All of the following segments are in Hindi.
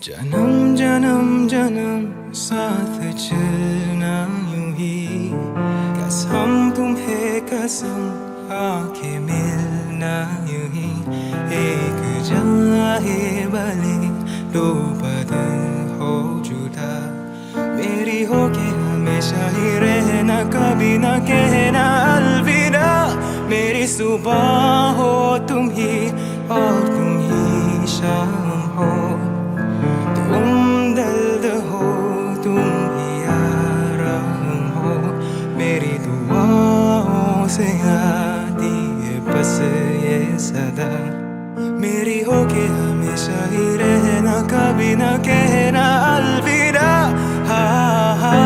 जन्म जन्म जन्म साथ चलना यूं ही, कसम तुम्हें कसम आके मिलना यूं ही। एक जाए भले दो बदन हो जुदा, मेरी हो के हमेशा ही रहना, कभी ना कहना अलविदा। मेरी सुबह हो तुम ही और तुम ही शाम हो, तुम दर्द हो तुम ही आराम हो। मेरी दुआओं से आती है बस ये सदा, मेरी हो के हमेशा ही रहना, कभी ना कहना अलविदा। हा हा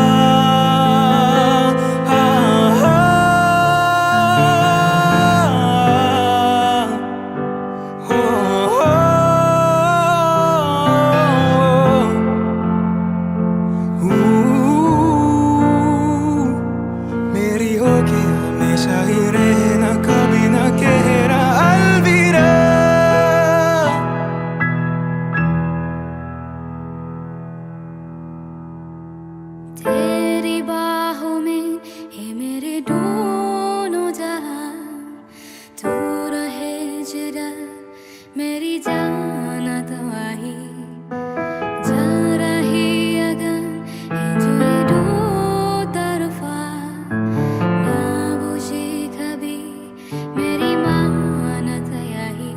मेरी हो के हमेशा ही रहना, कभी ना कहना अलविदा। तेरी बाहों में ये मेरे दोनों जहां, तू रहे जरा मेरी जान तवाही, जा रही अगर ये जो दो तरफा, ना बुझे कभी मेरी मानत यही।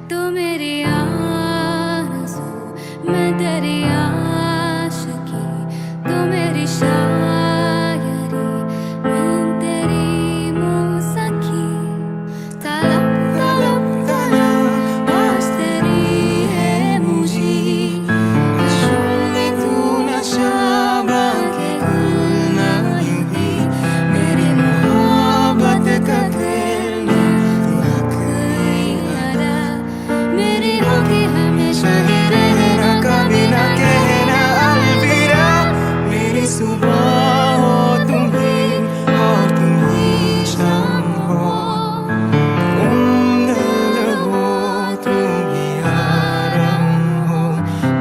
तो मेरी आरज़ू मैं तेरी आशिकी, तो मेरी शायरी मैं तेरी मौसीकी। तलब तलब तलब आज तेरी है मुझे, शुम्मी तू नशा बाके गुलना यूं ही। मेरी मोहब्बत का खेलना तू हक यारा, मेरी होगी हमेशा ही रहना, कभी ना कहना अलविदा। मेरी सुबह हो तुम ही और तुम ही शाम हो, तुम दर्द हो तुम ही आराम हो।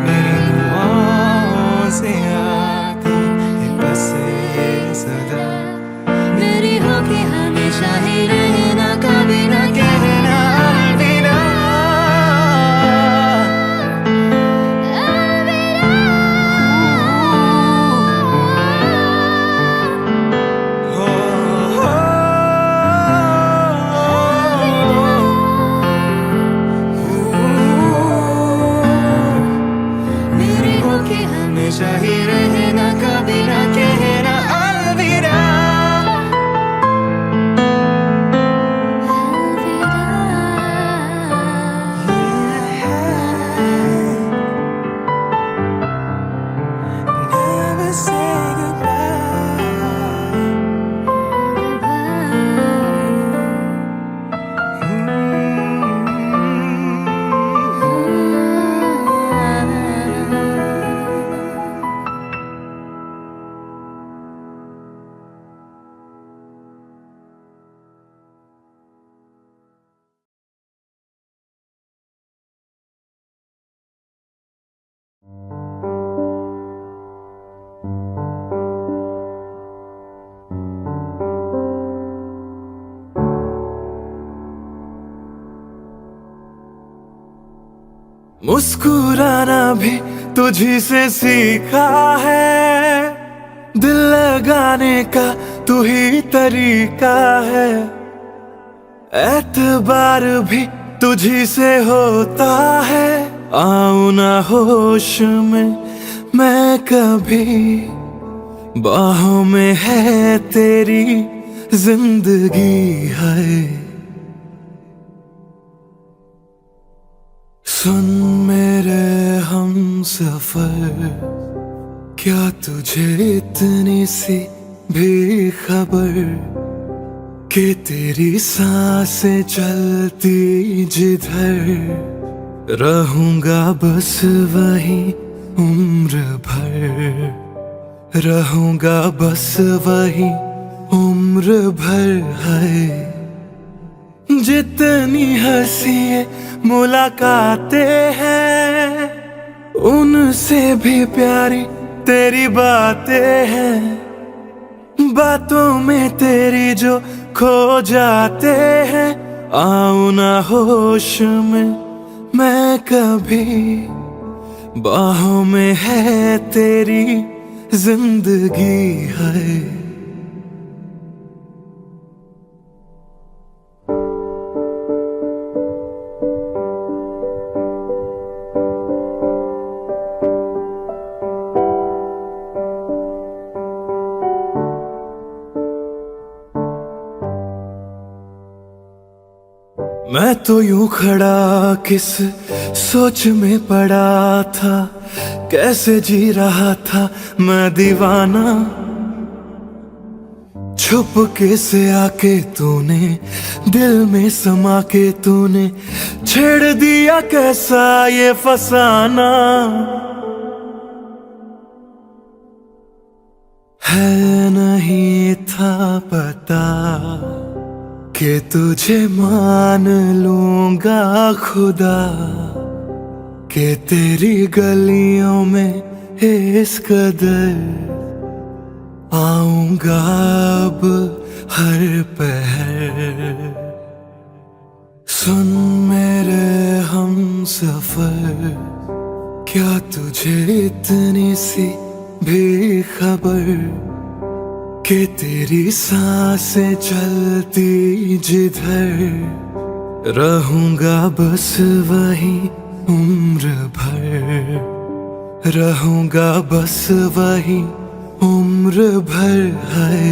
मेरी दुआओं से आती है बस ये सदा, मेरी होगी हमेशा ही रहना, कभी ना कहना अलविदा। हो मेरी होगी हमेशा ही रहना, कभी ना कहना अलविदा। Never say मुस्कुराना भी तुझी से सीखा है, दिल लगाने का तू ही तरीका है। एतबार भी तुझी से होता है, आऊं ना होश में मैं कभी, बाहों में है तेरी जिंदगी है। सुन मेरे हम सफर, क्या तुझे इतनी सी भी खबर, कि तेरी सांसें चलती जिधर, रहूंगा बस वहीं उम्र भर, रहूंगा बस वहीं उम्र भर है। जितनी हंसी मुलाकातें हैं उनसे भी प्यारी तेरी बातें हैं, बातों में तेरी जो खो जाते हैं। आऊं ना होश में मैं कभी, बाहों में है तेरी जिंदगी है। मैं तो यूं खड़ा किस सोच में पड़ा था, कैसे जी रहा था मैं दीवाना। छुप के से आके तूने दिल में समा के तूने छेड़ दिया कैसा ये फसाना। है नहीं था पता कि तुझे मान लूंगा खुदा, कि तेरी गलियों में इस कदर आऊंगा अब हर पहर। सुन मेरे हम सफर, क्या तुझे इतनी सी भी खबर कि तेरी सांसें चलती जिधर रहूंगा बस वही उम्र भर। रहूंगा बस वही उम्र भर है।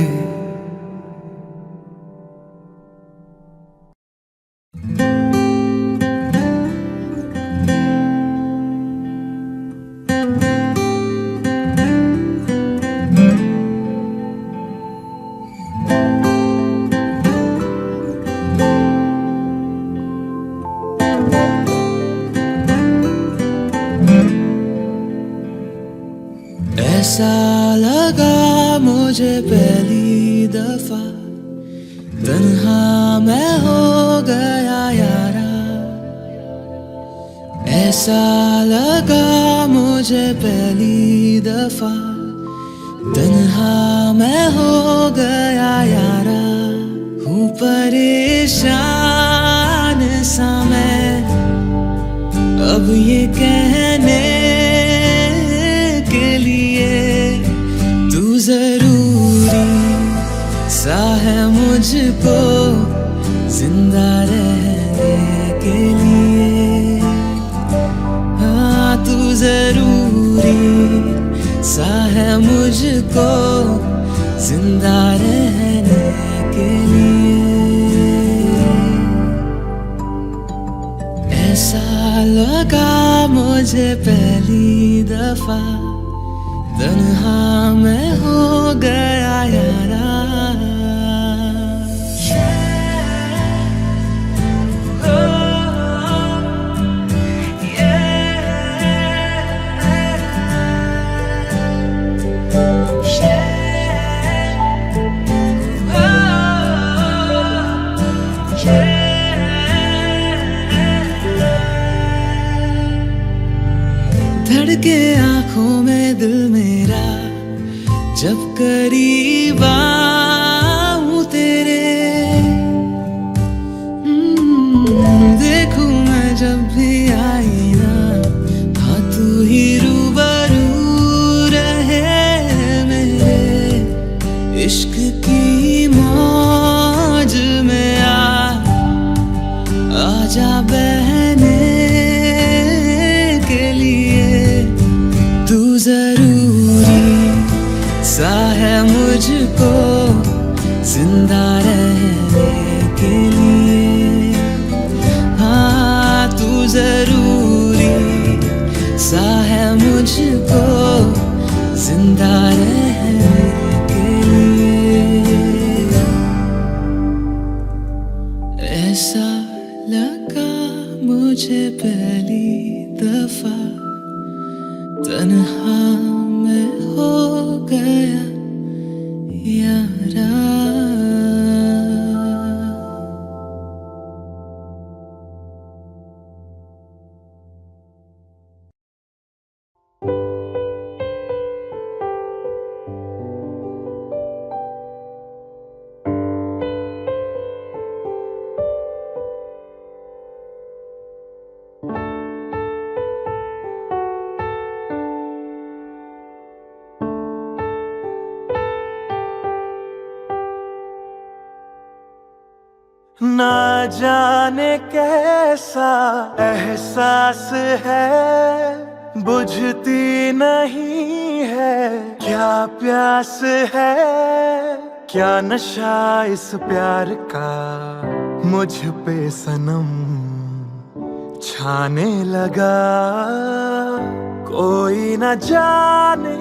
ऐसा लगा मुझे पहली दफा, तन्हा मैं हो गया यारा। ऐसा लगा मुझे पहली दफा, तन्हा मैं हो गया यारा। हूँ परेशान सा मैं अब ये कहने के लिए, तू जरूरी सा है मुझको जिंदा रहने के लिए। हाँ तू जरूरी सा है मुझको जिंदा रहने के लिए। ऐसा लगा मुझे पहली दफा, तन्हा मैं हो गया यारा। धड़के आंखों में दिल मेरा जब करीब आऊं तेरे। देखूं मैं जब भी आई ना, हाँ तू ही रूबरू रहे मेरे। इश्क की मौज में आजा बहने के लिए। तू जरूरी सा है मुझको जिंदा रहने के लिए। हाँ तू जरूरी सा है मुझको जिंदा रहने के लिए। ऐसा लगा मुझे पहली दफा, तन्हा मैं हो गया यारा। ना जाने कैसा एहसास है, बुझती नहीं है क्या प्यास है, क्या नशा इस प्यार का मुझ पे सनम छाने लगा। कोई न जाने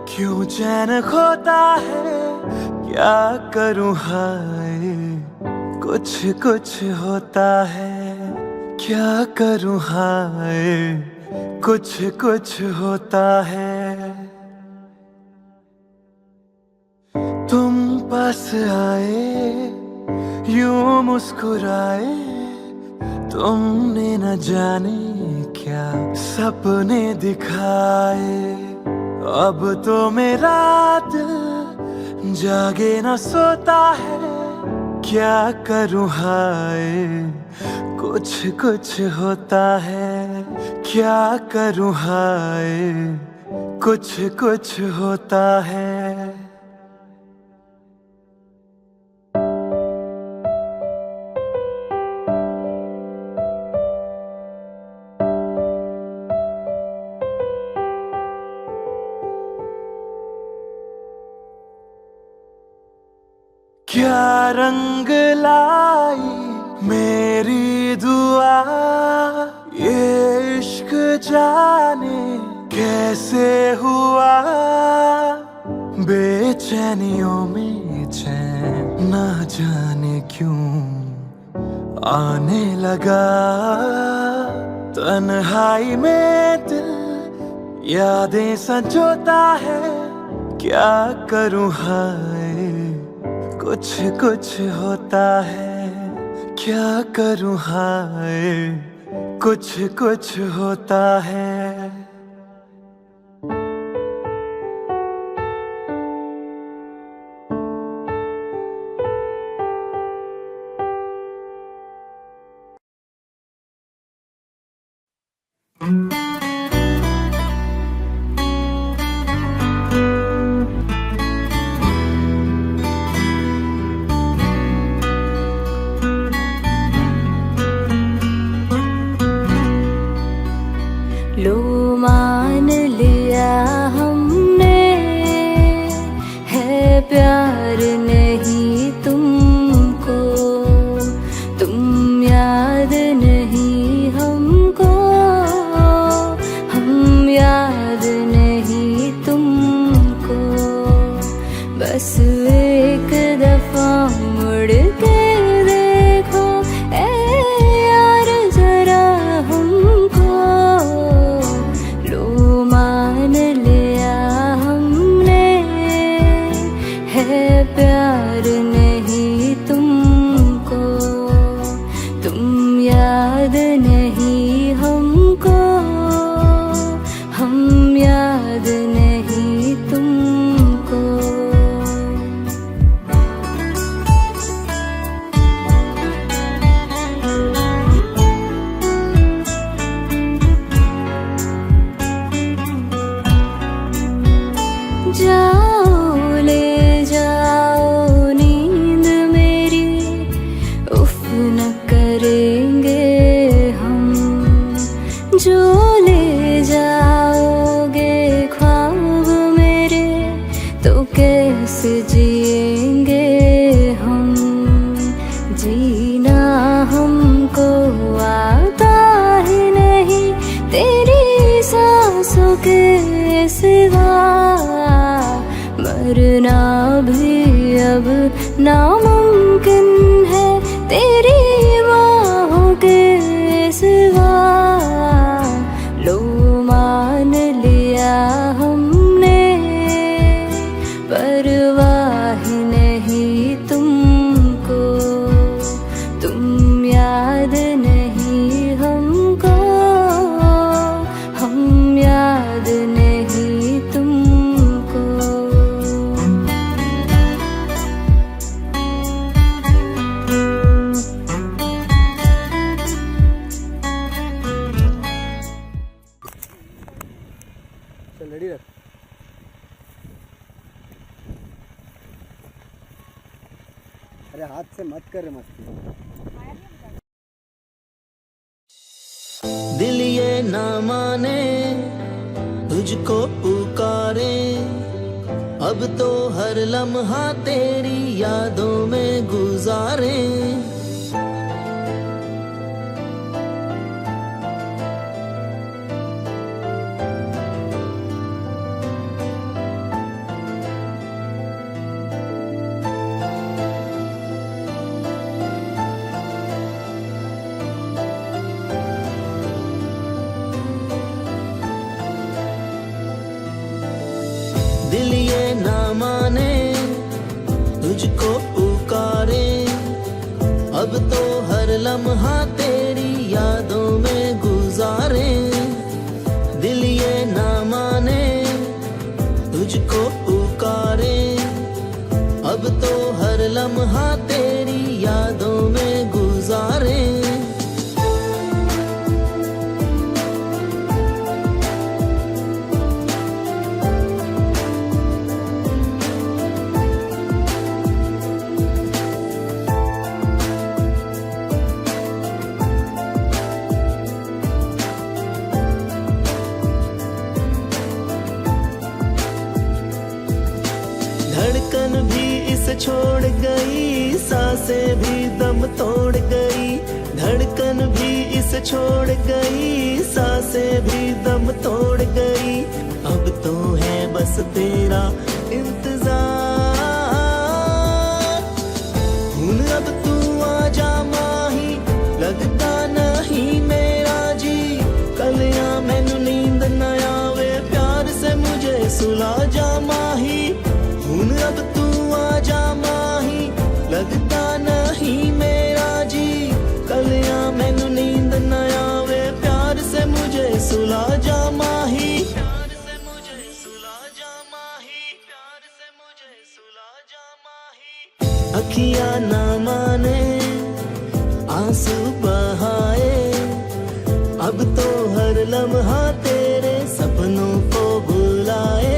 क्यों चैन खोता है, क्या करूं हाय कुछ कुछ होता है, क्या करूं हाय कुछ कुछ होता है। तुम पास आए यूं मुस्कुराए, तुमने न जाने क्या सपने दिखाए। अब तो मेरा दिल जागे न सोता है, क्या करूं हाय कुछ कुछ होता है, क्या करूं हाय कुछ कुछ होता है। क्या रंग लाई मेरी दुआ, ये इश्क जाने कैसे हुआ। बेचैनियों में चैन ना जाने क्यों आने लगा। तन्हाई में दिल यादें संजोता है, क्या करूं हाय कुछ कुछ होता है, क्या करूं हाय कुछ कुछ होता है। लो मान लिया हमने, है प्यार नहीं तुमको, तुम याद नहीं हमको, हम याद नहीं तुमको। बस एक दफा मुड़ के देखो ए यार जरा हमको। लो मान लिया हमने, है प्यार नहीं तुमको, तुम याद नहीं हमको, हम याद नहीं तुमको। जाओ ले जाओ नींद मेरी, उफ न करेंगे हम। जो ले जाओगे ख्वाब मेरे, तो कैसे जिएंगे हम। जीना हमको आता ही नहीं तेरी सांसों के सिवा। मरना भी अब नामुमकिन है तेरी बाहों के सिवा। लो मान लिया हमने, परवाह नहीं तुमको, तुम याद नहीं हमको, हम याद नहीं तुमको। चल रेडी रख। अरे हाथ से मत कर मस्ती। दिल ये ना माने तुझको पुकारे, अब तो हर लम्हा तेरी यादों में गुजारे। दिल ये ना माने तुझको पुकारे, अब तो हर लम्हा तेरी यादों में गुजारे। दिल ये ना माने तुझको पुकारे, अब तो हर लम्हा तेरी यादों में गुजारे। धड़कन भी इसे छोड़ गई, सांसें भी दम तोड़ गई। धड़कन भी इसे छोड़ गई, सांसें भी दम तोड़ गई। अब तो है बस तेरा इंतजार। हुन अब तू आजा माही, लगता नहीं मेरा जी। कलियां मैनू नींद न आवे, प्यार से मुझे सुला जा माही। हुन अब तू आजा माही, लगता नहीं मेरा जी। कलियां मैनू नींद न आवे, प्यार से मुझे सुला जा माही। प्यार से मुझे सुला जा माही, प्यार से मुझे सुला जा माही। अखियां ना माने आंसू बहाए, अब तो हर लम्हा तेरे सपनों को बुलाए।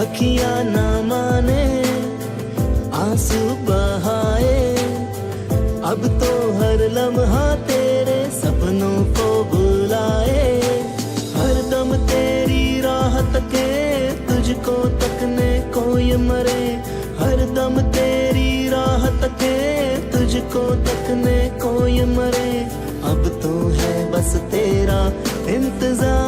अखियां ना माने आंसू बहाए, अब तो हर लम्हा तेरे सपनों को बुलाए। हर दम तेरी राह तके, तुझको तकने कोई मरे। हर दम तेरी राह तके, तुझको तकने कोई मरे। अब तो है बस तेरा इंतजार।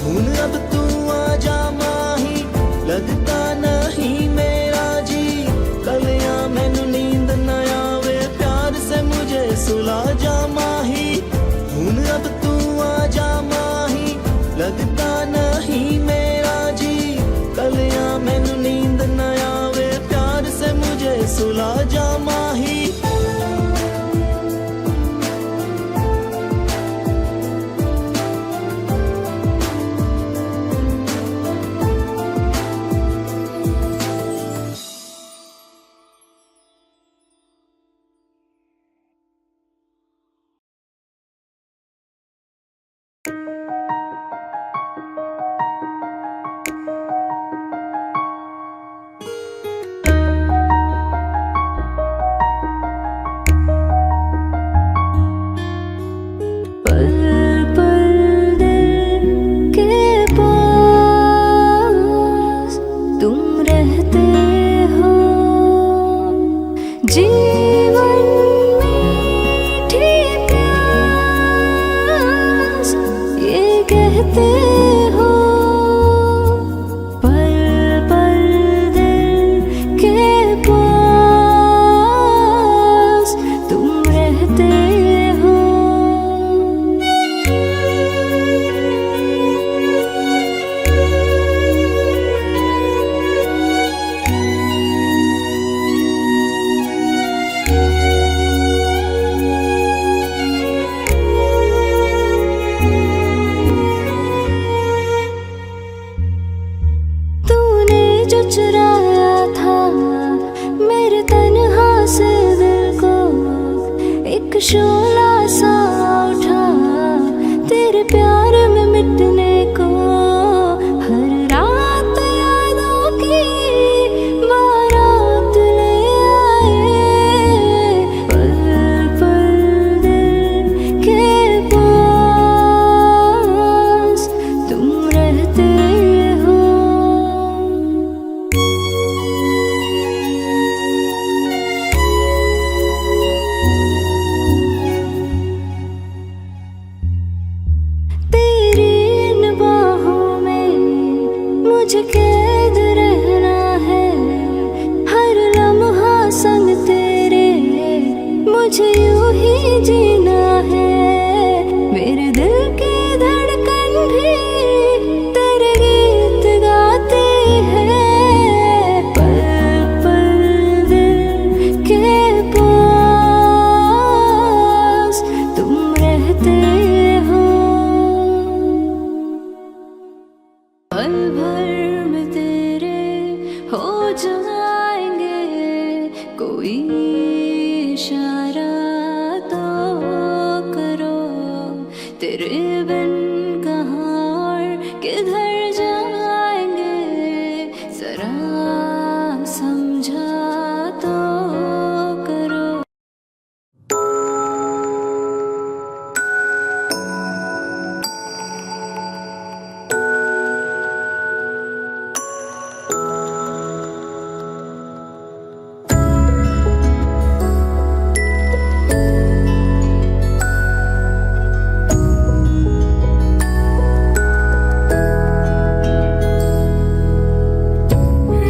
हुन अब तू आजा माही, लगता नहीं मेरा जी। कलियां मैनू नींद न आवे, प्यार से मुझे सुला जा माही। हुन अब तू आजा माही, लगता नहीं मेरा जी। कलियां मैनू नींद न आवे, प्यार से मुझे सुला जा माही। मुझे कैद रहना है हर लम्हा संग तेरे, मुझे यूं ही जीना है। मेरे दिल की धड़कन भी तेरे गीत गाते हैं, पल पल दिल के पास तुम रहते हो। पल भर में तेरे हो जाएंगे, कोई इशारा तो करो। तेरे बिन कहाँ और किधर जाएंगे, जरा समझा तो करो।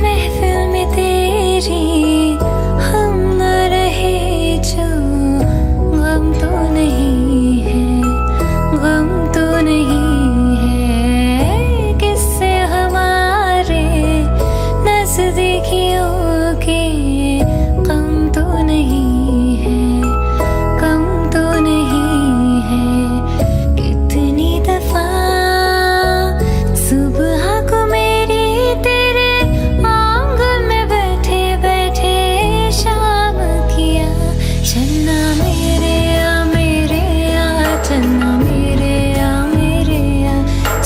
महफिल में तेरी हम न रहे जो, गम तो नहीं है, गम तो नहीं है। किससे हमारे नजदीकियों के, गम तो नहीं है, गम तो नहीं है। कितनी दफा सुबह को मेरी तेरे आंगन में बैठे बैठे शाम किया। चन्ना मेरे आ मेरे आ, चन्ना मेरे आ मेरे आ,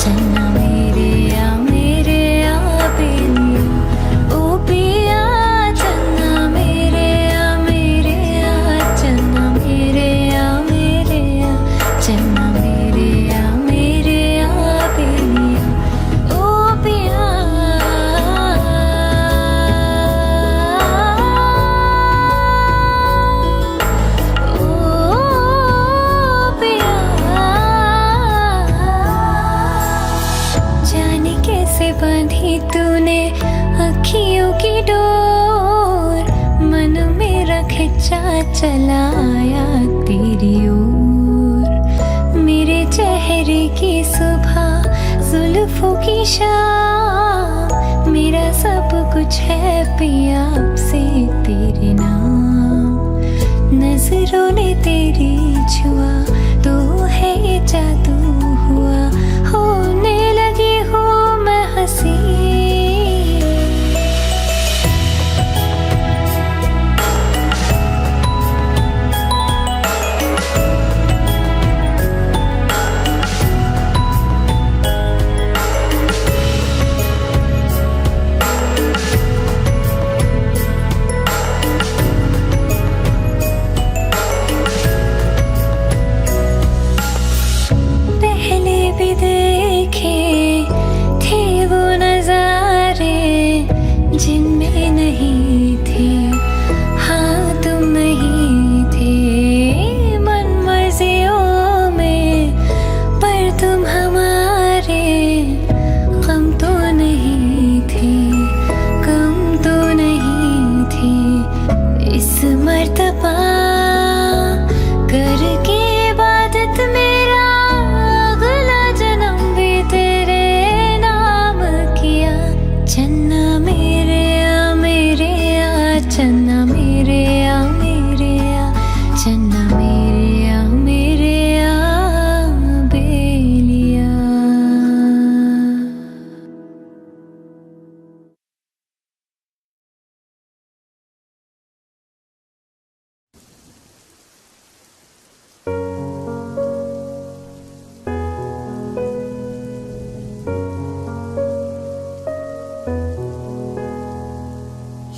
चन्ना मेरे आ मेरे आ बेलिया। ओ पिया चन्ना मेरे आ मेरे आ, चन्ना मेरे आ मेरे आ, चन्ना मेरे आ मेरे आ बेलिया। ओ पिया ओ पिया। जाने कैसे बांधी तूने अखियों की डोर, मन मेरा खिंचा चला आया तेरी ओर। मेरे चेहरे की सुबह, जुल्फों की शाम, मेरा सब कुछ है पिया अब से तेरे नाम। नजरों ने तेरी छुआ तो है ये जादू हुआ, होने लगी हूँ मैं हंसी। पहले भी देखे थे वो नजारे, जिनमें नहीं थे हाँ तुम नहीं थे। मन मर्जियों में पर तुम हमारे, गम तो नहीं थे, गम तो नहीं थे। इस मर्तबा करके इबादत मेरा अगला जन्म भी तेरे नाम किया। चन्ना मेरे आ मेरे आ, चन्ना मेरे आ मेरे आ, चन्ना मेरे आ मेरे आ बेलिया।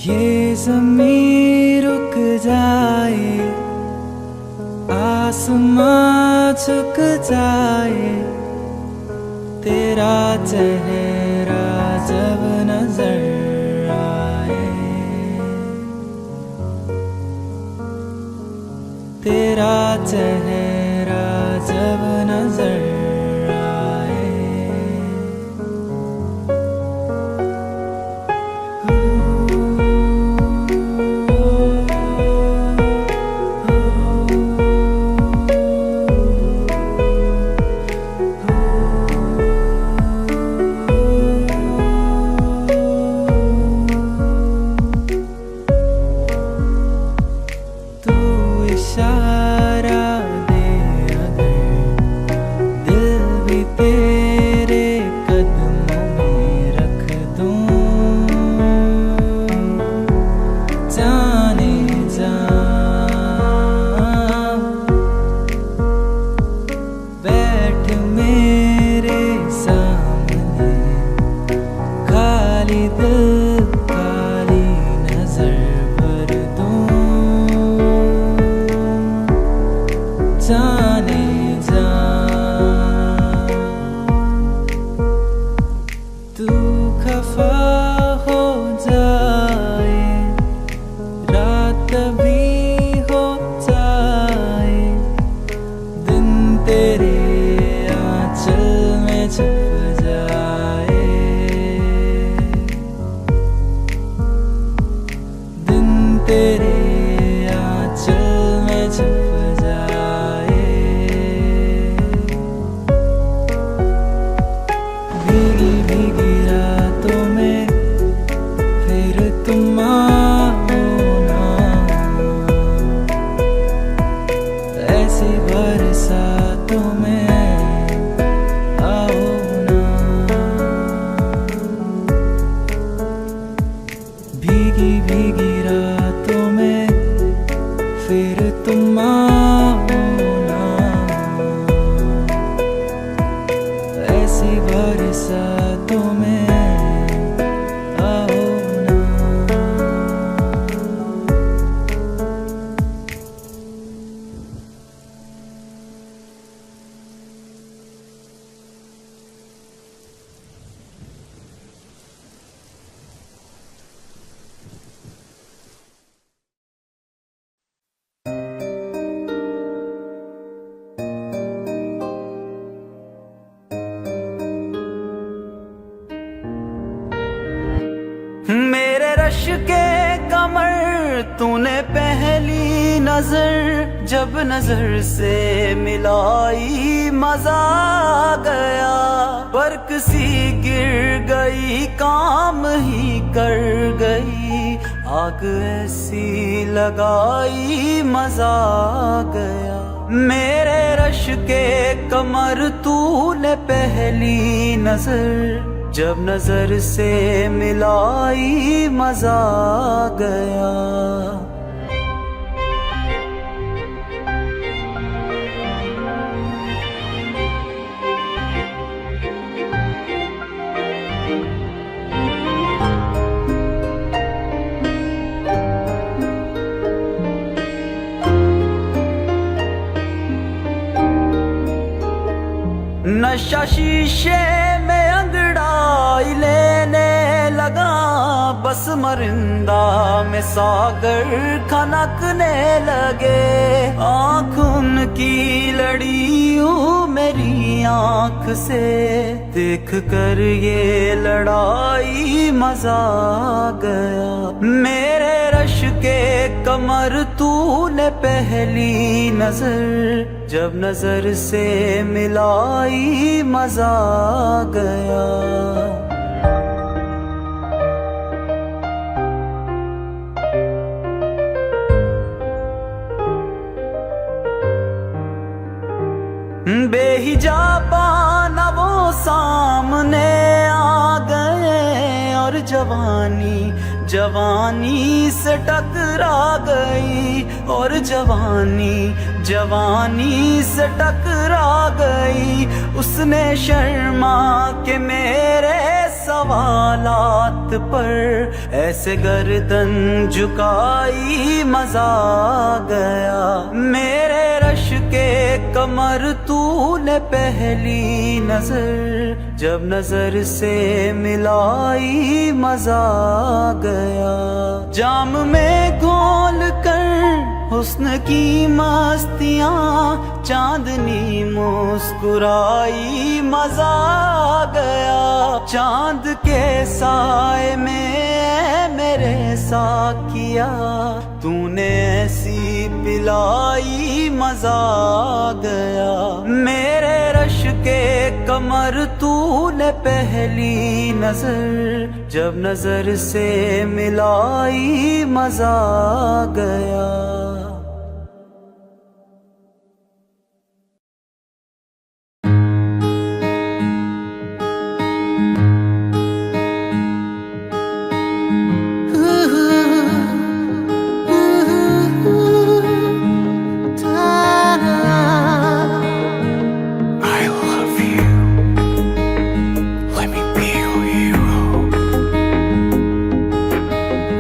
ये ज़मीं रुक जाए, आसमां झुक जाए, तेरा चेहरा जब नजर आए। तेरा चेहरा जब नजर आए, नजर जब नजर से मिलाई मजा आ गया। बर्क सी गिर गई काम ही कर गई, आग ऐसी लगाई मजा आ गया। मेरे रश के कमर तूने पहली नजर जब नजर से मिलाई मजा आ गया। नशा शीशे में अंगड़ाई लेने लगा, बस मरिंदा में सागर खनकने लगे। आँख उनकी लड़ी यूं मेरी आँख से, देख कर ये लड़ाई मजा आ गया। मेरे रश के कमर तूने पहली नजर जब नजर से मिलाई मजा आ गया। बेहिजाबा न वो सामने आ गए, और जवानी जवानी से टकरा गई, और जवानी जवानी से टकरा गई। उसने शर्मा के मेरे सवालात पर ऐसे गर्दन झुकाई मजा आ गया। मेरे रश के कमर तूने पहली नजर जब नजर से मिलाई मजा आ गया। जाम में घोल कर हुस्न की मस्तियाँ चांदनी मुस्कुराई मजा आ गया। चांद के साए में मेरे साकिया तूने ऐसी पिलाई मजा आ गया। मेरे रश के कमर तूने पहली नजर जब नजर से मिलाई मजा आ गया।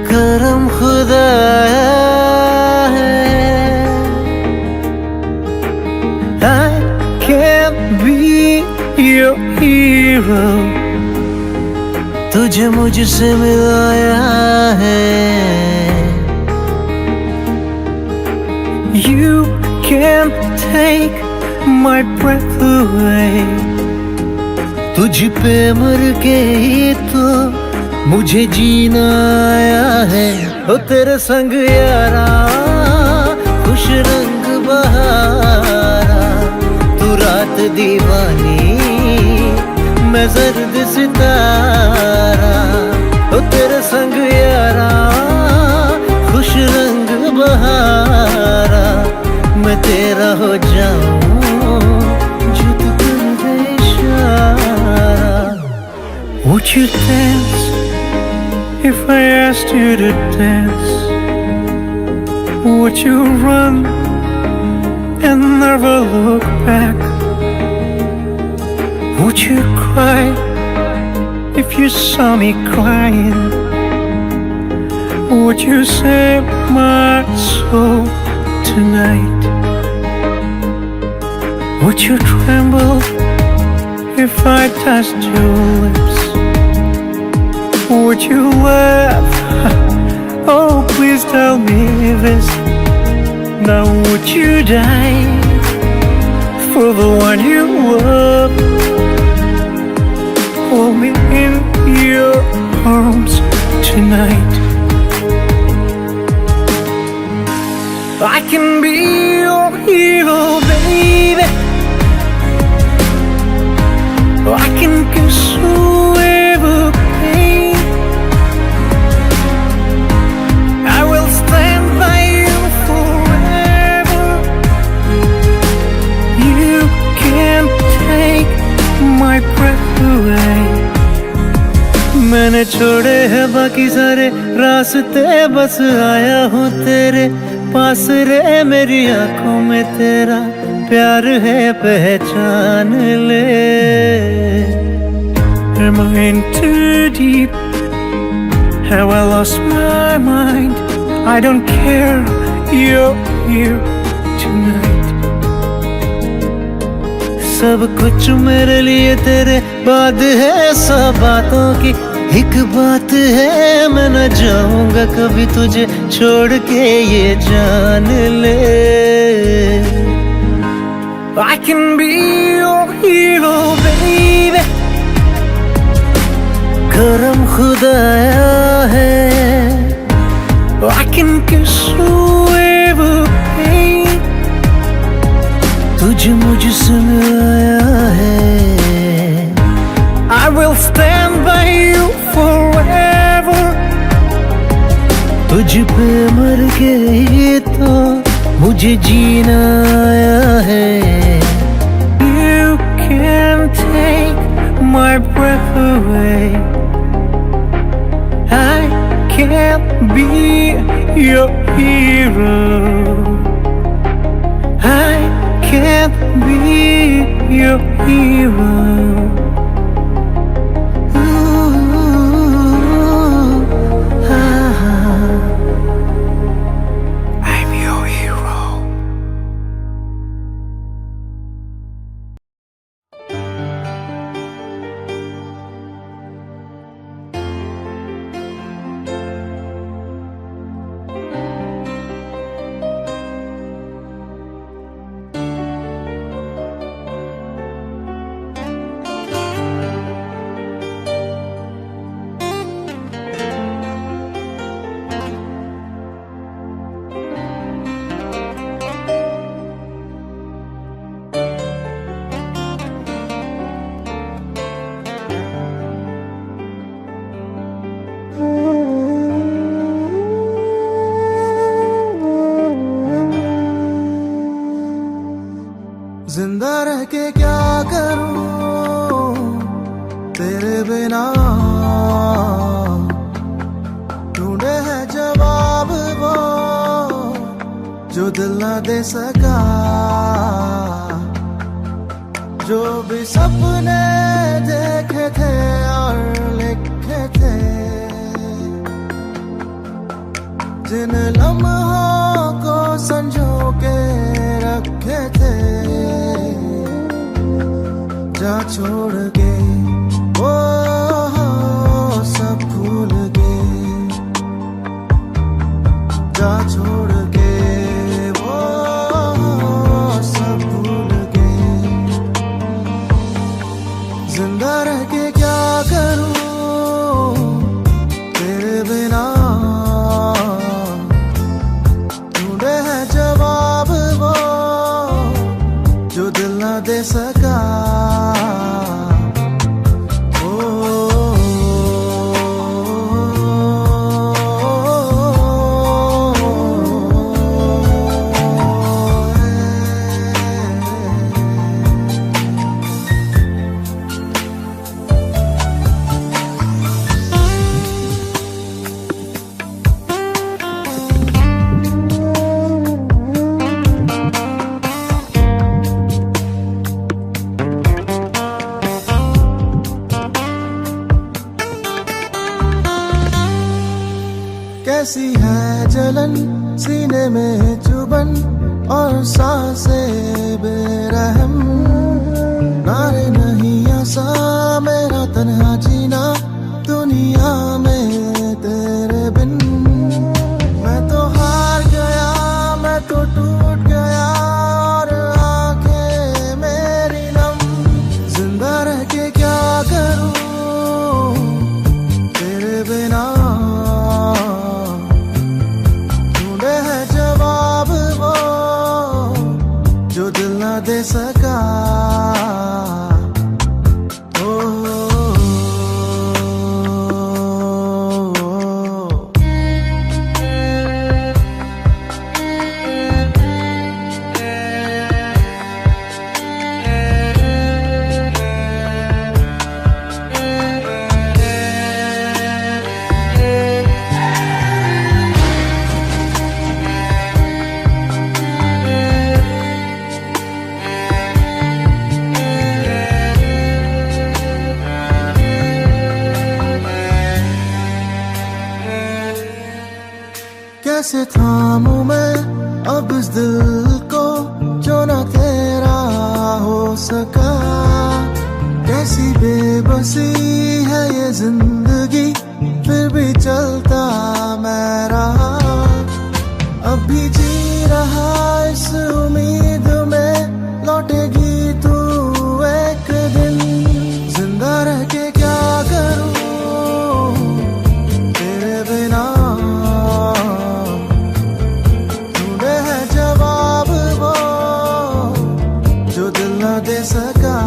करम खुदाया है, I can't be your hero, तुझे मुझसे मिलाया है। You can't take my breath away, तुझ पे मर के ही तो मुझे जीना आया है। ओ तेरे संग यारा खुश रंग बहारा, तू रात दीवानी मैं जर्द सितारा। ओ तेरे संग यारा खुश रंग बहारा, मैं तेरा हो जाऊं जो तू कर दे इशारा। Would you dance if I asked you to dance? Would you run and never look back? Would you cry if you saw me crying? Would you save my soul tonight? Would you tremble if I touched your lips? Would you laugh? Oh, please tell me this. Now would you die for the one you love? Hold me in your arms tonight. I can छोड़े हैं बाकी सारे रास्ते, बस आया हूँ तेरे पास रे। मेरी आंखों में तेरा प्यार है, पहचान ले। Am I in too deep? Have I lost my mind? I don't care, you're here tonight. सब कुछ मेरे लिए तेरे बाद है, सब बातों की एक बात है, मैं न जाऊंगा कभी तुझे छोड़ के, ये जान ले। I can be your hero, baby. करम खुदाया है। I can kiss whoever pain तुझे मुझसे मिलाया है। I will stand by you forever। तुझ पे मर के ही तो मुझे जीना आया है। You can't take my breath away। I can't be your hero। I can't be your hero। जिंदा रह के क्या करूं तेरे बिना, ढूंढे है जवाब वो जो दिल ना दे सका। जो भी सपने देखे थे और लिखे थे, जिन लम्हों को संजो के रखे थे, जा छोड़ के वो सब भूल गए। जा छोड़ के वो सब भूल गए। जिंदा रह के क्या करूं तेरे बिना, ढूंढे हैं जवाब वो जो दिल ना दे सका। कैसी है जलन सीने में चुभन और सांसें बेरहम। नारे नहीं ऐसा मेरा तन्हा जीना दुनिया में तेरे बिन। मैं तो हार गया, मैं तो टूट गया और आंखें मेरी नम। जिंदा रह के क्या करूं तेरे बिना, दे सका। कैसे थामूं मैं अब इस दिल को जो न तेरा हो सका। कैसी बेबसी है ये जिंदगी, फिर भी चलता मैं रहा। अभी जी रहा इस उम्मीद में लौटेगी तू एक दिन। जिंदा रह के क्या करूं तेरे बिना, तूने है जवाब वो जो दिल न दे सका।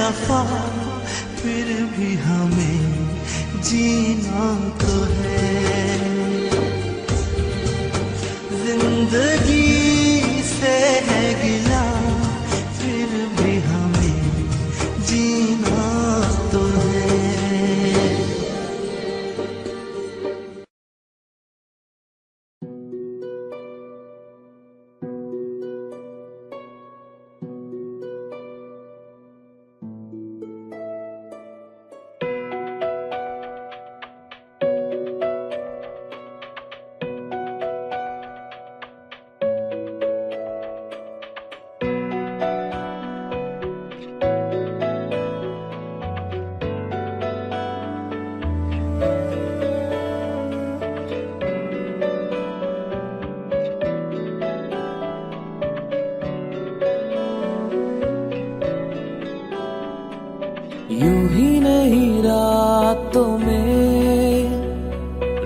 जफा फिर भी हमें जीना तो है। जिंदगी से है गिला फिर भी हमें जीना तो है। यूं ही नहीं रातों में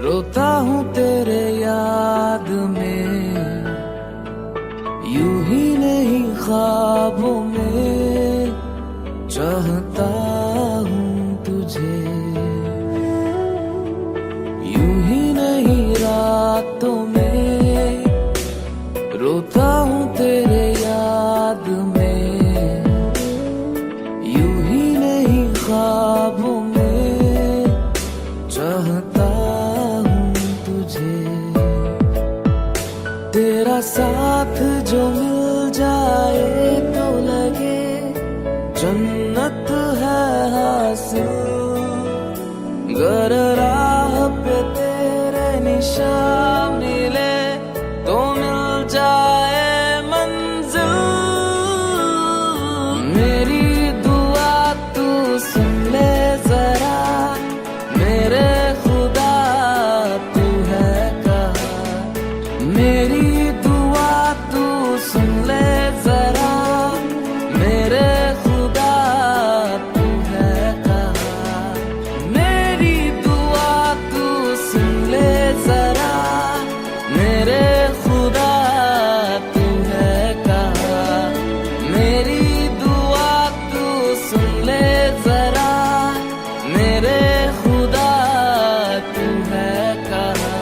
रोता हूँ तेरे याद में, यूं ही नहीं ख्वाबों में चाहता हूँ तुझे। यूं ही नहीं रातों में रोता हूँ तेरे याद में, ख्वाबों में चाहता हूँ तुझे। तेरा साथ जो मिल जाए तो लगे जन्नत है हासिल, गर राह पे तेरे निशान मिले तो मिल जाए मंजिल। मेरी सुन ले जरा मेरे खुदा तू है कहाँ, मेरी दुआ तू सुन ले जरा मेरे खुदा तू है कहाँ। मेरी दुआ तू सुन ले जरा मेरे खुदा तू है कहाँ। मेरी दुआ तू सुन ले जरा मेरे खुदा तू है कहाँ।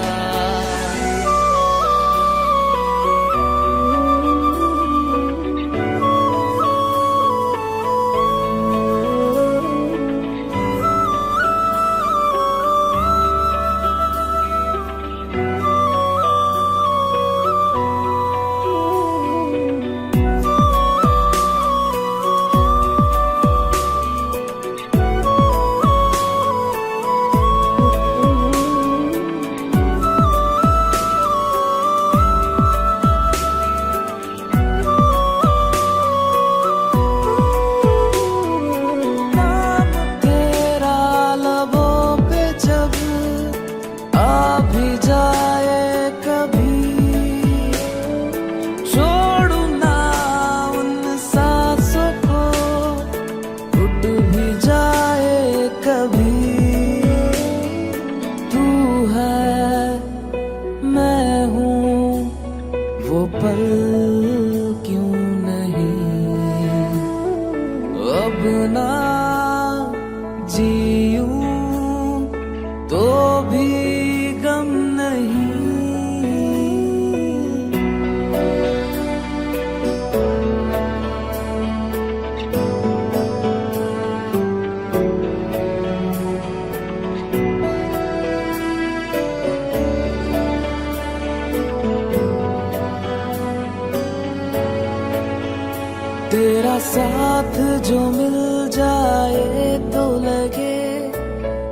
तेरा साथ जो मिल जाए तो लगे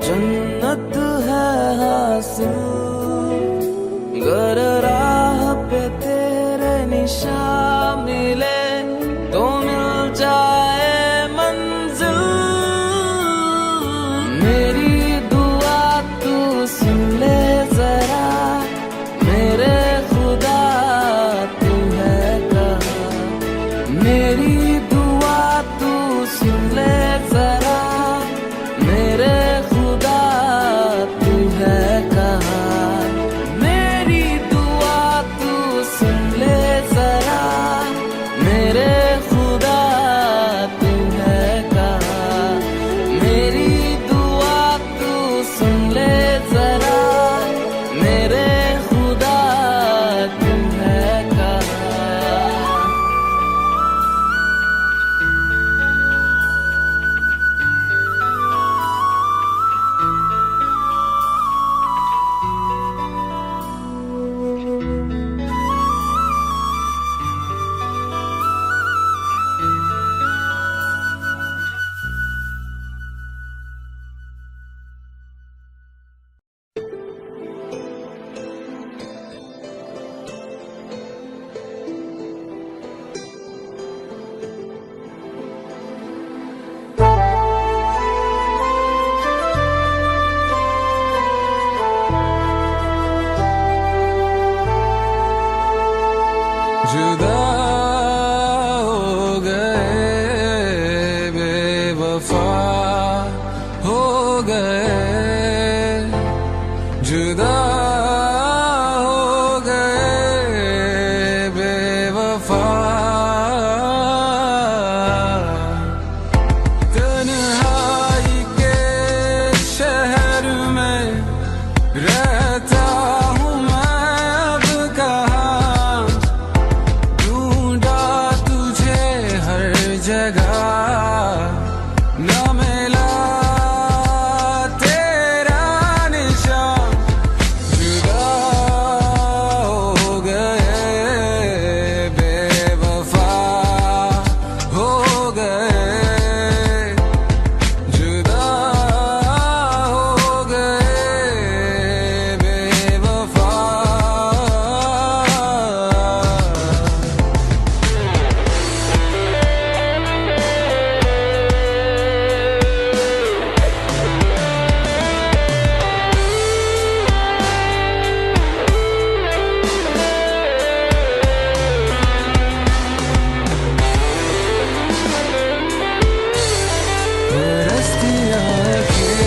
जन्नत है हासिल, गर राह पे तेरे निशान मिले तो मिल जाए मंजिल। मेरी दुआ तू सुन ले जरा मेरे खुदा तू है कहाँ। मेरी दुआ तू सुन ले जरा मेरे खुदा तू है कहाँ। बेवफा हो गए, जुदा हो गए बेवफा। तन्हाई के शहर में रहता हूँ मैं अब कहाँ, ढूंढा तुझे हर जगह, न मिला तेरा निशान, जुदा हो गए बेवफा हो गए, जुदा हो गए बेवफा। बरसती आँखें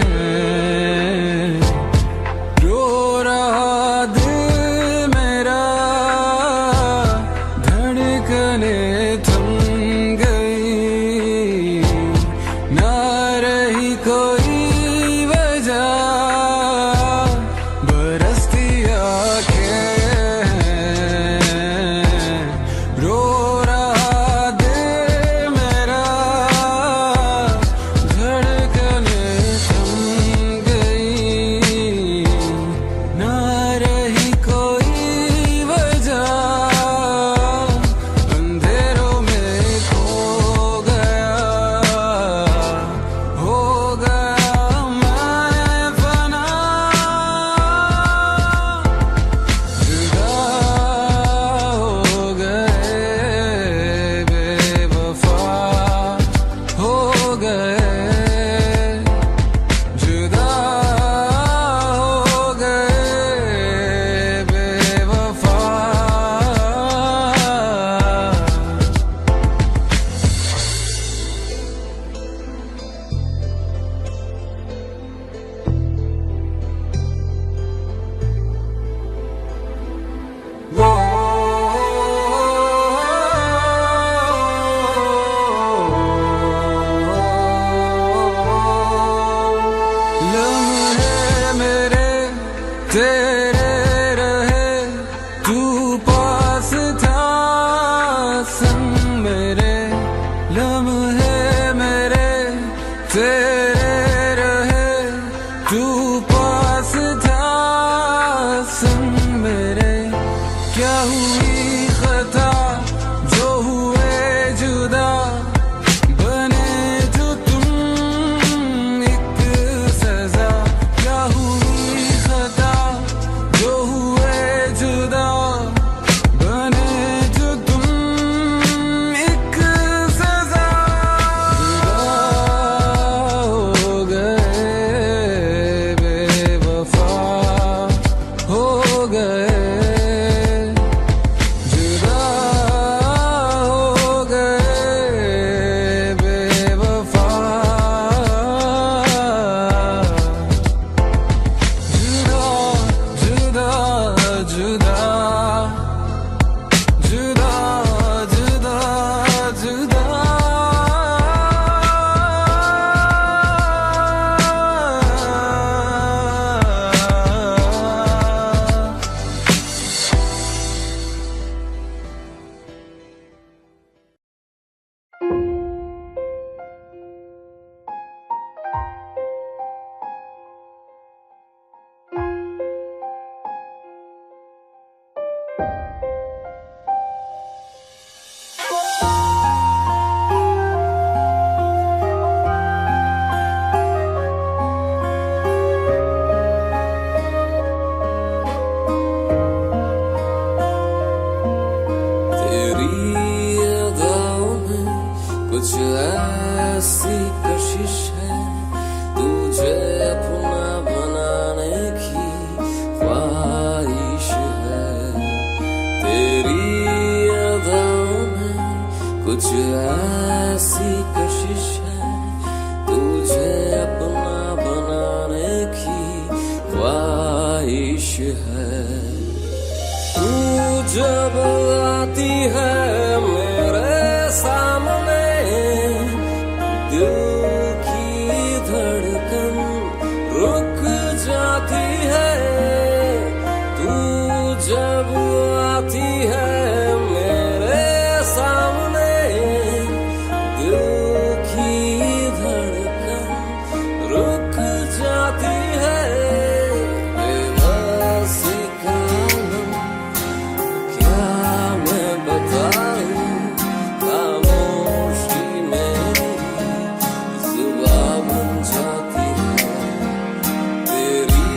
हैं, रो रहा दिल मेरा, धड़कनें थम गई, ना रही कोई वजह। बरसती आँखें हैं, रो रहा दिल मेरा, धड़कनें थम गई, ना रही कोई वजह। अंधेरों में खो गया, हो गया मैं फना, जुदा हो गए बेवफा हो गए, जुदा हो गए बेवफा। लम्हे मेरे तेरे रहे, तू पास था संग मेरे, लम्हे मेरे तेरे रहे, तू पास था संग मेरे। क्या हुई खता जो हुए जुदा, बने जो तुम एक सजा। क्या हुई खता जो हुए जुदा, बने जो तुम एक सजा, जुदा हो गए बेवफा हो गए, जुदा हो गए बेवफा, जुदा जुदा जुदा जुदा जुदा जुदा। कुछ ऐसी कशिश है जब आती है मेरे सामने दिल की धड़कन रुक जाती है तू जब आती है मेरे सामने दिल की धड़कन रुक जाती है बेबसी कालम क्या मैं बताऊं खामोशी मेरी जुबां बन जाती है तेरी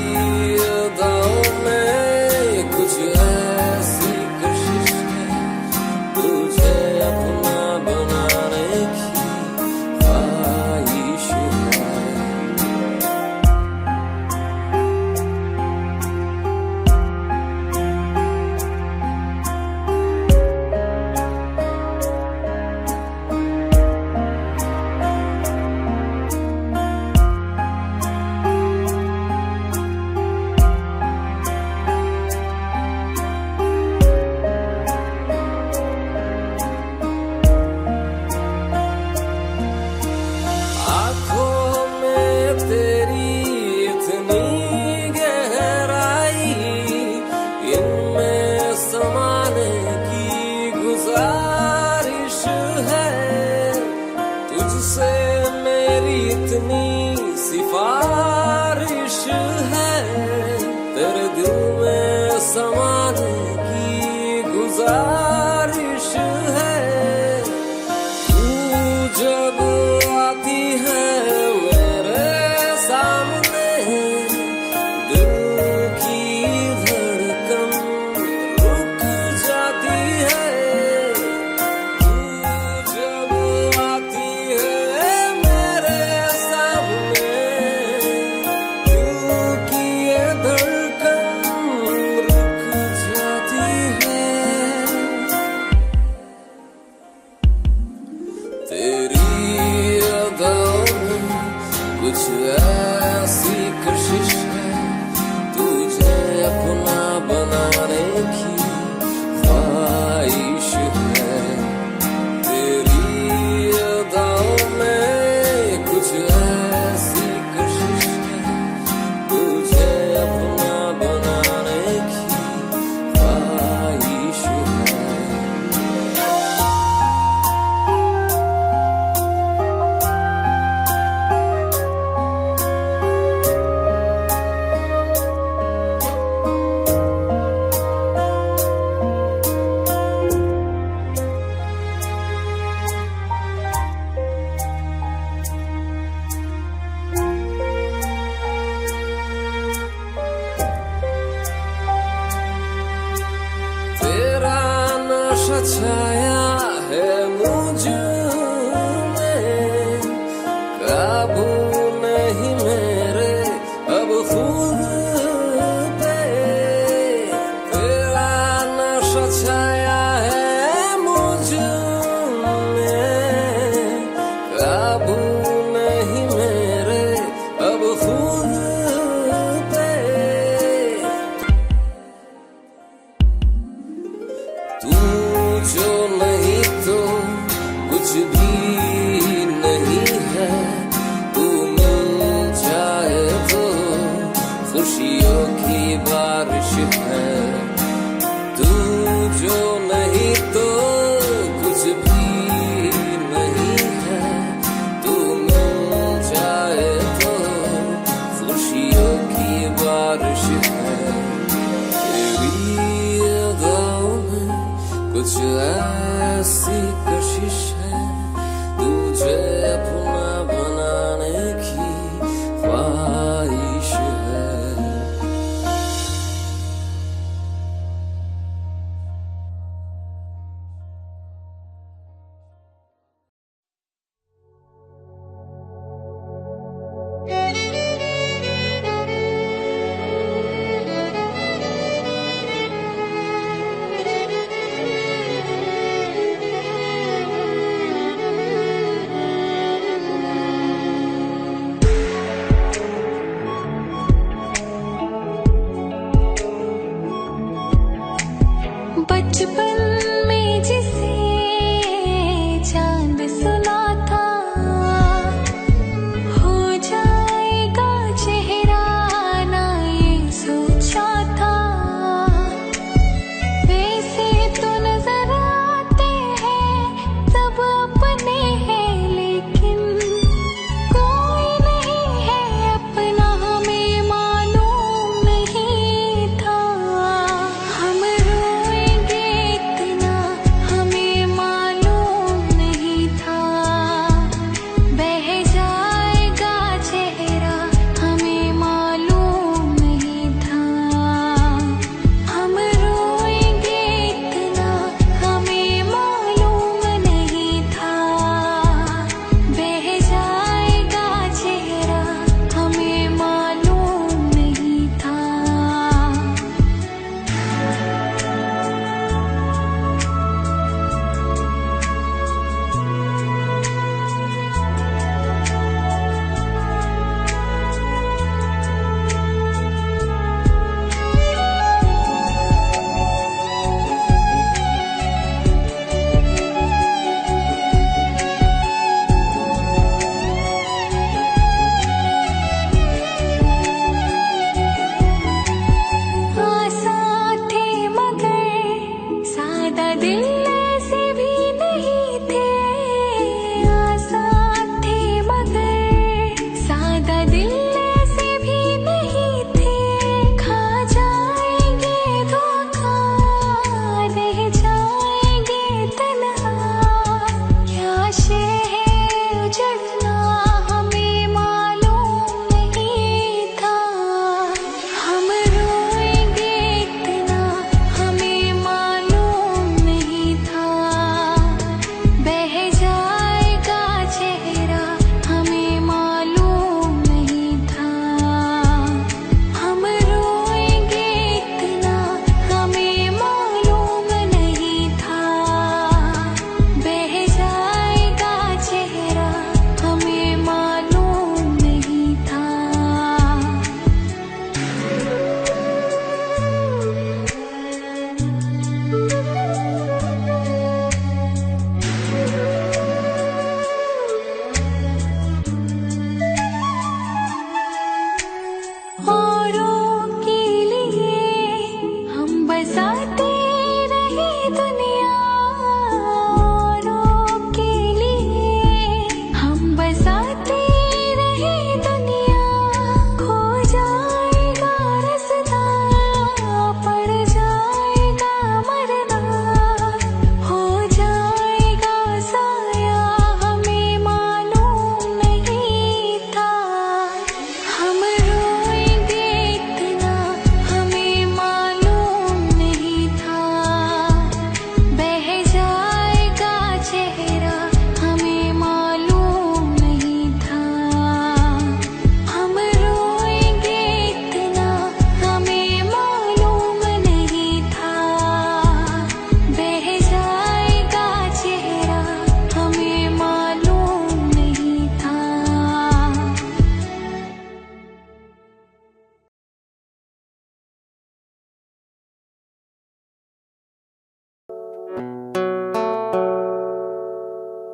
अदाओं में कुछ ऐसी कशिश है तुझे अपना बनाने की ख्वाहिश है आँखों में तेरी इतनी गहराई इनमें समाने की गुजारिश है तुझसे मेरी इतनी सिफारिश है तेरे दिल में समाने की गुजारिश है तू जब आती है मेरे सामने दिल की धड़कन रुक जाती है तू जब आती है मेरे सामने दिल की ये धड़कन रुक जाती है तेरी अदाओं में कुछ ऐसी कशिश है तुझे अपना बनाने की ख्वाहिश है तेरी अदाओं में कुछ ऐसी कशिश है तुझे अपना बनाने की ख्वाहिश है तेरा नशा छाया है मुझ में काबू नहीं मेरे अब खुद पे तेरा नशा छाया है मुझ में काबू नहीं मेरे अब खुद पे तू जो नहीं तो कुछ भी नहीं है तू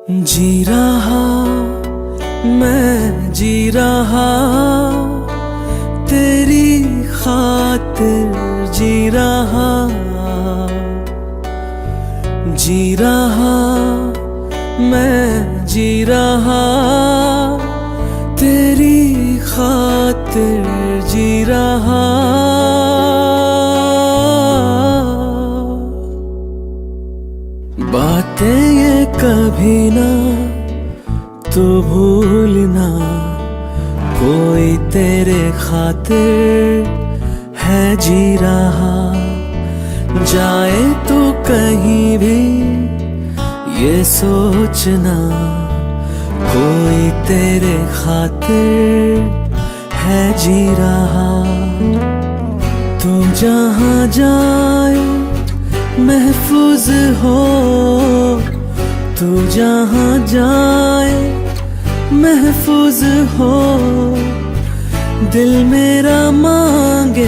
जी रहा मैं जी रहा तेरी खातिर जी रहा मैं जी रहा तेरी खातिर जी रहा। बातें ये कभी ना तो भूलना, कोई तेरे खातिर है जी रहा। जाए तो कहीं भी ये सोचना, कोई तेरे खातिर है जी रहा। तू जहाँ जाए महफूज हो, तू जहाँ जाए महफूज हो। दिल मेरा मांगे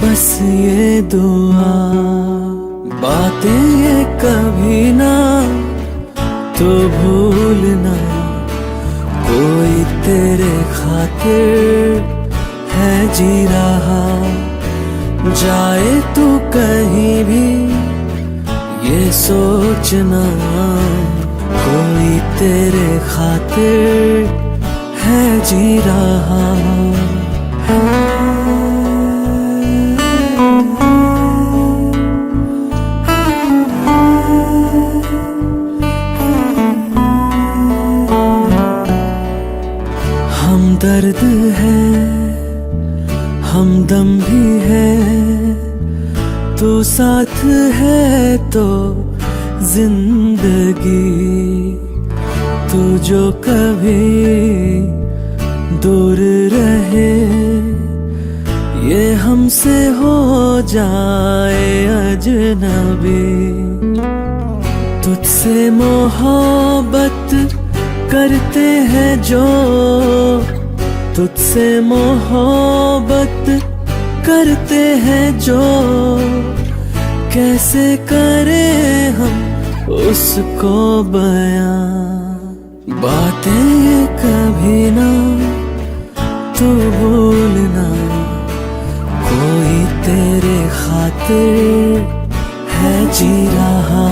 बस ये दुआ, बातें ये कभी ना तो भूलना, कोई तेरे खातिर है जी रहा। जाए तू कहीं भी ये सोचना, कोई तेरे खातिर है जी रहा। हम दर्द है हमदम भी है, तू साथ है तो जिंदगी। तू जो कभी दूर रहे, ये हमसे हो जाए अजनबी। तुझसे मोहब्बत करते हैं जो, तुझसे मोहब्बत करते हैं जो। कैसे करें हम उसको बयां, बातें ये कभी ना तू भूलना, कोई तेरे खातिर है जी रहा।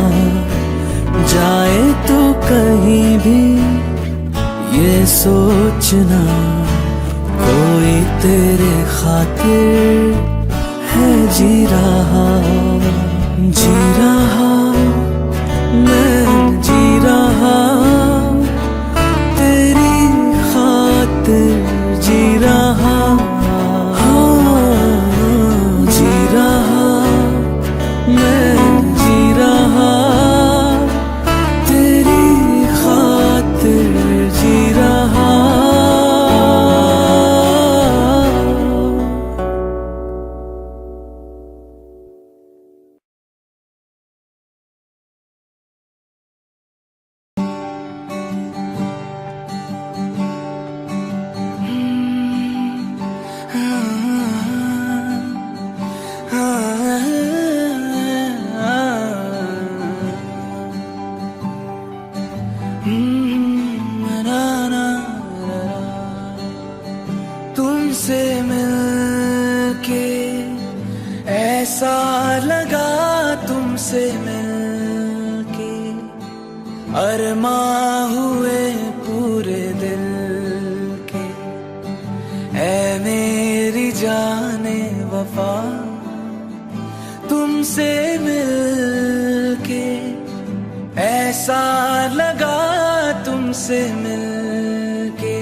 जाए तो कहीं भी ये सोचना, कोई तेरे खातिर है जी रहा। जी रहा मैं जी रहा तेरी खातिर जी रहा। हाँ जी रहा मैं जी रहा तेरी खातिर जी रहा। तुमसे मिलके ऐसा लगा, तुमसे मिलके अरमां हुए पूरे दिल के। ऐ मेरी जाने वफा, तुमसे मिलके ऐसा लगा, तुमसे मिलके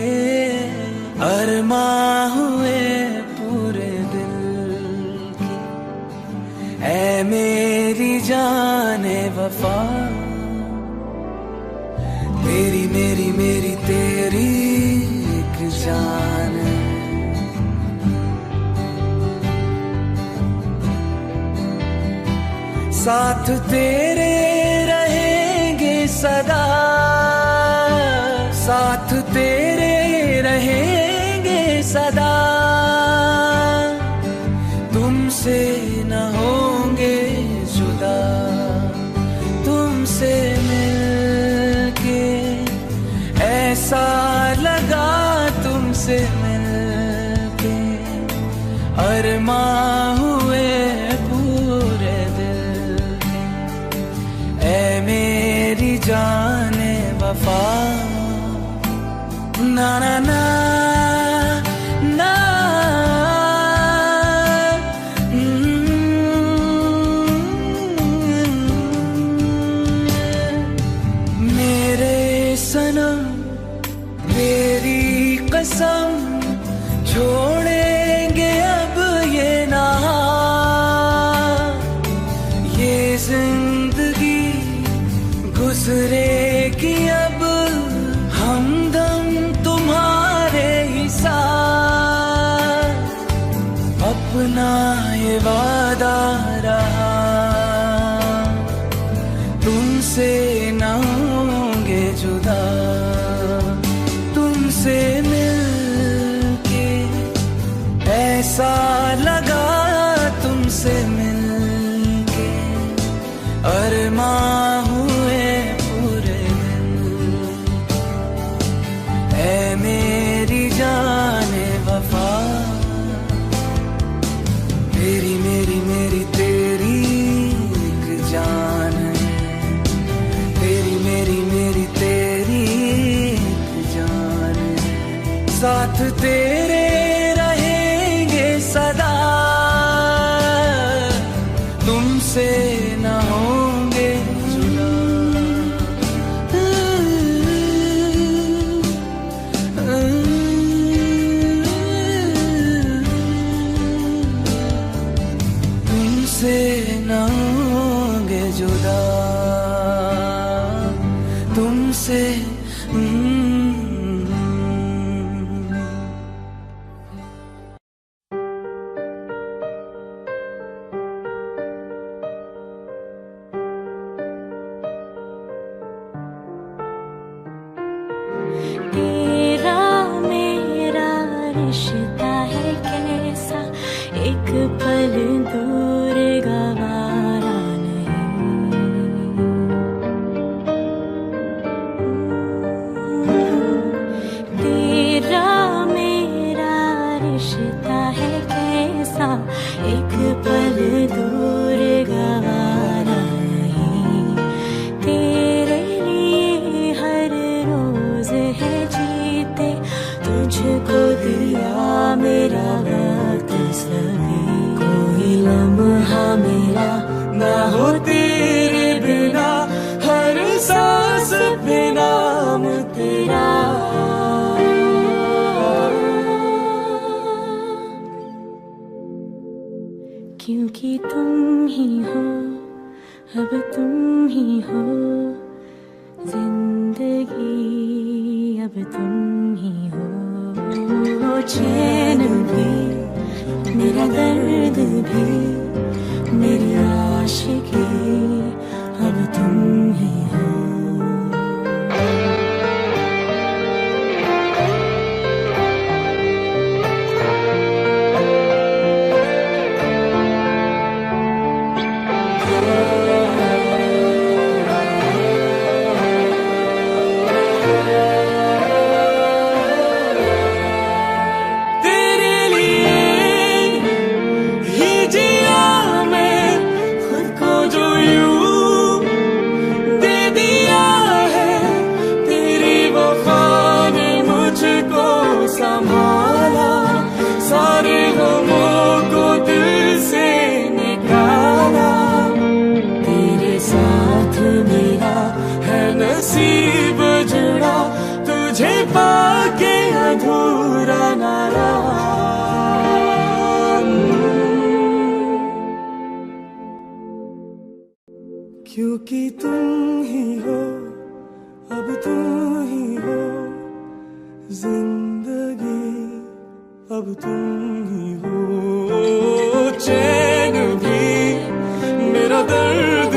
अरमां हुए पूरे दिल के। ऐ मेरी जाने वफा, तेरी मेरी मेरी तेरी एक जान। साथ तेरे रहेंगे सदा, साथ तेरे रहेंगे सदा। तुमसे न होंगे जुदा, तुमसे मिलके ऐसा लगा तुमसे मिलके, अरमां हुए पूरे दिल के। ऐ मेरी जाने वफा, ना ना ना ना। मेरे सनम मेरी कसम, छोड़ेंगे अब ये नाम। ये जिंदगी गुजरेगी अब हमदम तुम्हारे ही साथ। अपना ये वादा रहा, तुमसे ना होंगे जुदा। तुमसे मिलके ऐसा लगा तुमसे मिलके, अरमां हुए पूरे दिन। ऐ मेरी जाने वफा, मेरी मेरी मेरी तेरी एक जान है। तेरी मेरी मेरी तेरी एक जान है। साथ तेरे रहेंगे सदा, तुमसे ना होंगे जुदा। तुमसे ना होंगे जुदा, तुमसे तेरा मेरा रिश्ता है कैसा, एक पल दूर गवारा नहीं। तेरा मेरा रिश्ता है कैसा, एक पल दूर गवारा नहीं। तेरे लिए हर रोज है जीते, तुझको दिया मेरा वक्त सभी। कोई लम्हा मेरा ना हो तेरे बिना, हर सांस पे नाम तेरा। क्योंकि तुम ही हो, अब तुम ही हो जिंदगी, अब तुम ही हो। चैन भी मेरा दर्द भी मेरी आशिकी, अब तुम ही हो। संभाला सारे गमों को दिल से निकाला। तेरे साथ मेरा है नसीब जुड़ा, तुझे पाके अधूरा ना रहा। क्योंकि तुम ही हो, अब तुम ही हो जिंदगी, अब तुम ही हो। चैन भी मेरा दर्द